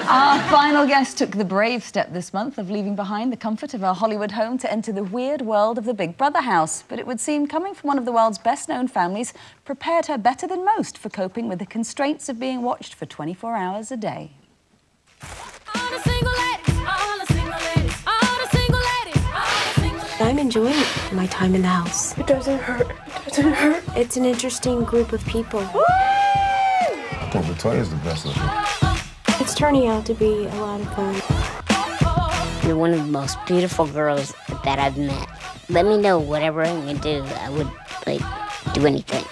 Our final guest took the brave step this month of leaving behind the comfort of our Hollywood home to enter the weird world of the Big Brother house. But it would seem coming from one of the world's best-known families prepared her better than most for coping with the constraints of being watched for 24 hours a day. I'm enjoying my time in the house. It doesn't hurt. It doesn't hurt. It's an interesting group of people. I think Toya's the best looking. It's turning out to be a lot of fun. You're one of the most beautiful girls that I've met. Let me know whatever I'm gonna do. I would, like, do anything.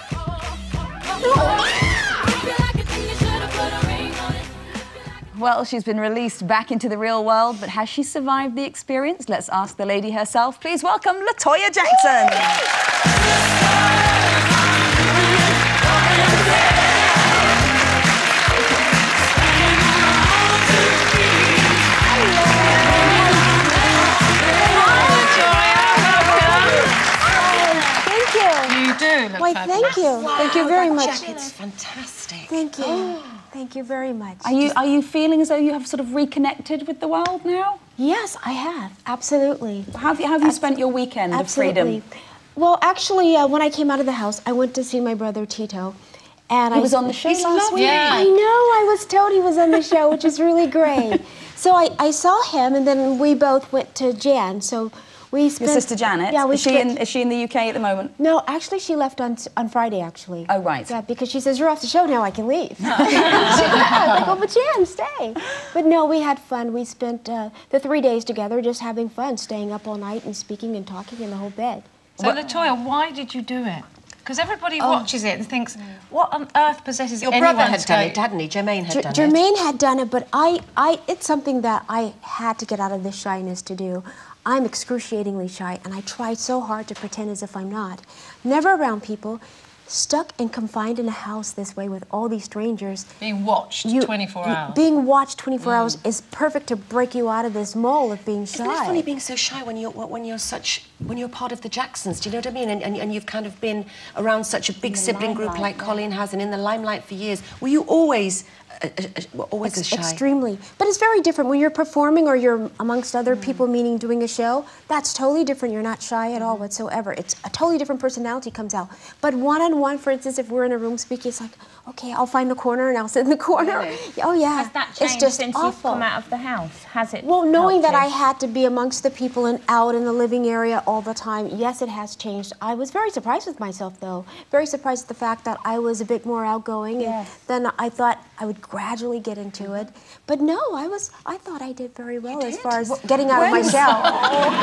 Well, she's been released back into the real world, but has she survived the experience? Let's ask the lady herself. Please welcome Toya Jackson. You do look Why, fabulous. thank you. Wow, thank you very much. Jacket's fantastic. Thank you. Thank you very much. Are you feeling as though you have sort of reconnected with the world now? Yes, I have. Absolutely. How have you spent your weekend of freedom? Well, actually, when I came out of the house, I went to see my brother Tito. And He was on the show last week. Yeah. I know. I was told he was on the show, which is really great. So I saw him, and then we both went to Jan. So we spent... Your sister Janet? Yeah, is she in the UK at the moment? No, actually, she left on Friday, actually. Oh, right. Yeah, because she says, you're off the show now, I can leave. I was like, oh, but Jan, stay. But no, we had fun. We spent the 3 days together just having fun, staying up all night and speaking and talking in the whole bed. So, Toya, why did you do it? Because everybody watches it and thinks, what on earth possesses anyone Your brother had to done go? it, hadn't he? Jermaine had done it. Jermaine had done it, but it's something that I had to get out of this shyness to do. I'm excruciatingly shy, and I tried so hard to pretend as if I'm not. Never around people, stuck and confined in a house this way with all these strangers. Being watched 24 hours. Being watched 24 hours is perfect to break you out of this mold of being shy. Isn't it funny being so shy when you're part of the Jacksons? Do you know what I mean? And you've kind of been around such a big sibling group like Colleen has, and in the limelight for years. Were you always as shy? Extremely. But it's very different when you're performing or you're amongst other people, meaning doing a show. That's totally different. You're not shy at all whatsoever. It's a totally different personality comes out. But one-on-one, for instance, if we're in a room speaking, it's like, okay, I'll find the corner and I'll sit in the corner. Really? Oh, yeah. Has that changed it's just since awful. you've come out of the house? Has it? Well, knowing that helped I had to be amongst the people and out in the living area all the time, yes, it has changed. I was very surprised with myself, though. Very surprised at the fact that I was a bit more outgoing, and then I thought I would gradually get into it. But no, I thought I did very well as far as getting out of my shell.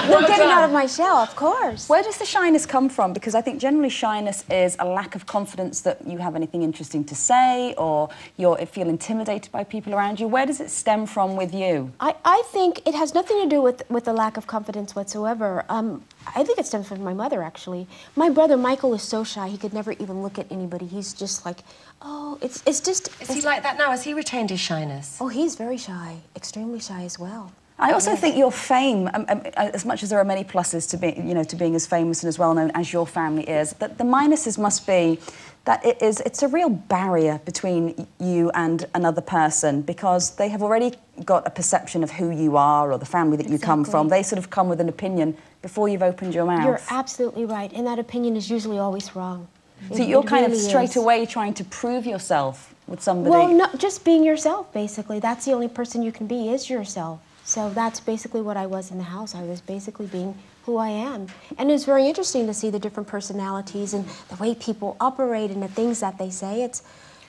Well, getting out of my shell, of course. Where does the shyness come from? Because I think generally shyness is a lack of confidence that you have anything interesting to say, or you feel intimidated by people around you. Where does it stem from with you? I think it has nothing to do with the lack of confidence whatsoever. I think it stems from my mother, actually. My brother, Michael, is so shy, he could never even look at anybody. He's just like, oh, it's just... Is he like that now? Has he retained his shyness? Oh, he's very shy, extremely shy as well. I also think your fame, as much as there are many pluses to being as famous and as well known as your family is, that the minuses must be that it's a real barrier between you and another person, because they have already got a perception of who you are or the family that you come from. They sort of come with an opinion before you've opened your mouth. You're absolutely right, and that opinion is usually always wrong. So you're kind of straight away trying to prove yourself with somebody. Well, not just being yourself, basically. That's the only person you can be, is yourself. So that's basically what I was in the house. I was basically being who I am. And it's very interesting to see the different personalities and the way people operate and the things that they say. It's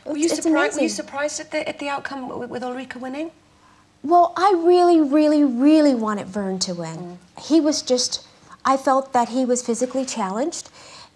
amazing. Were you surprised at the outcome with Ulrika winning? Well, I really, really, really wanted Vern to win. He was just, I felt that he was physically challenged.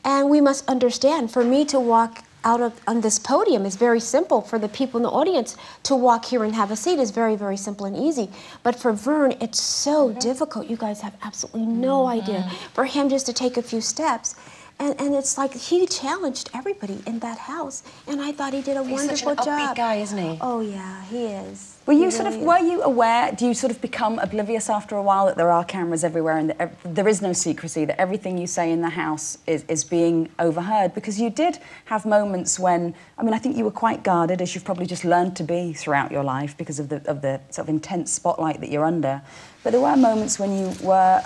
And we must understand, for me to walk out on this podium is very simple. For the people in the audience to walk here and have a seat is very, very simple and easy. But for Vern, it's so difficult. You guys have absolutely no idea. For him just to take a few steps. And it's like he challenged everybody in that house, and I thought he did a wonderful He's such an upbeat job. guy, isn't he? Oh yeah, he is. Were you He sort of, really were is. you aware, do you sort of become oblivious after a while that there are cameras everywhere and that there is no secrecy, that everything you say in the house is being overheard? Because you did have moments when, I mean, I think you were quite guarded, as you've probably just learned to be throughout your life because of the sort of intense spotlight that you're under. But there were moments when you were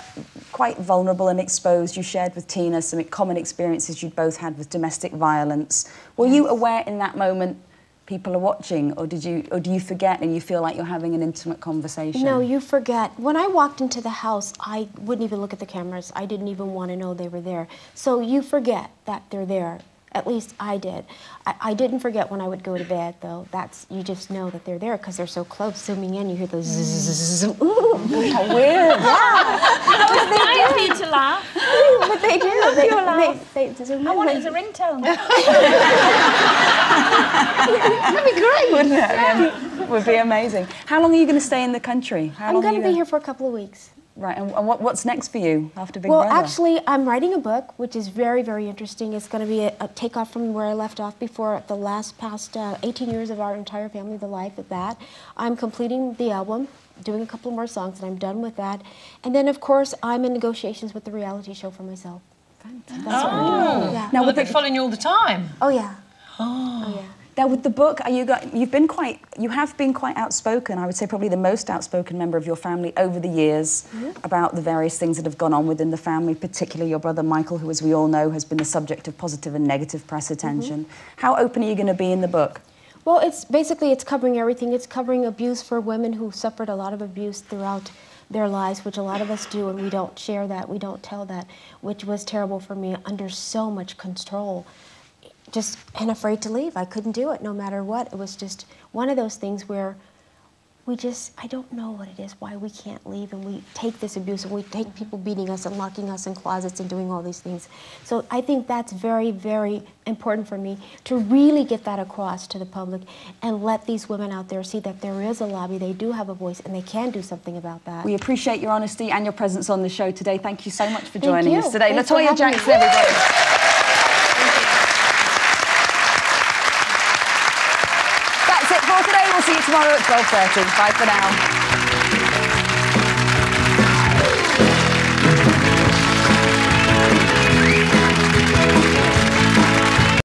quite vulnerable and exposed. You shared with Tina some common experiences you'd both had with domestic violence. Were you aware in that moment people are watching, or do you forget and you feel like you're having an intimate conversation? No, you forget. When I walked into the house, I wouldn't even look at the cameras. I didn't even want to know they were there. So you forget that they're there. At least I did. I didn't forget when I would go to bed, though. You just know that they're there because they're so close. Zooming in, you hear the zzz. How weird. Yeah. Nice for you to laugh. But they do. Your laugh. They zoom in. I want it as a ringtone. That'd be great. Wouldn't it? Yeah. Would be amazing. How long are you going to stay in the country? I'm going to be here for a couple of weeks. Right, and what's next for you after Big Well, Brother? actually, I'm writing a book, which is very, very interesting. It's going to be a takeoff from where I left off before the past 18 years of our entire family, the life of that. I'm completing the album, doing a couple more songs, and I'm done with that. And then, of course, I'm in negotiations with the reality show for myself. Fantastic. That's what I'm doing. Yeah. Now, they'll be following you all the time. Oh, yeah. Oh, yeah. Now, with the book, you have been quite outspoken. I would say probably the most outspoken member of your family over the years about the various things that have gone on within the family, particularly your brother Michael, who, as we all know, has been the subject of positive and negative press attention. How open are you going to be in the book? Well, it's covering everything. It's covering abuse for women who suffered a lot of abuse throughout their lives, which a lot of us do, and we don't share that, we don't tell that, which was terrible for me, under so much control. And afraid to leave. I couldn't do it no matter what. It was just one of those things where I don't know what it is, why we can't leave, and we take this abuse, and we take people beating us and locking us in closets and doing all these things. So I think that's very, very important for me to really get that across to the public and let these women out there see that there is a lobby, they do have a voice, and they can do something about that. We appreciate your honesty and your presence on the show today. Thank you so much for joining us today. Thanks for Toya having Jackson, me. everybody. That's it for today. We'll see you tomorrow at 12:30. Bye for now.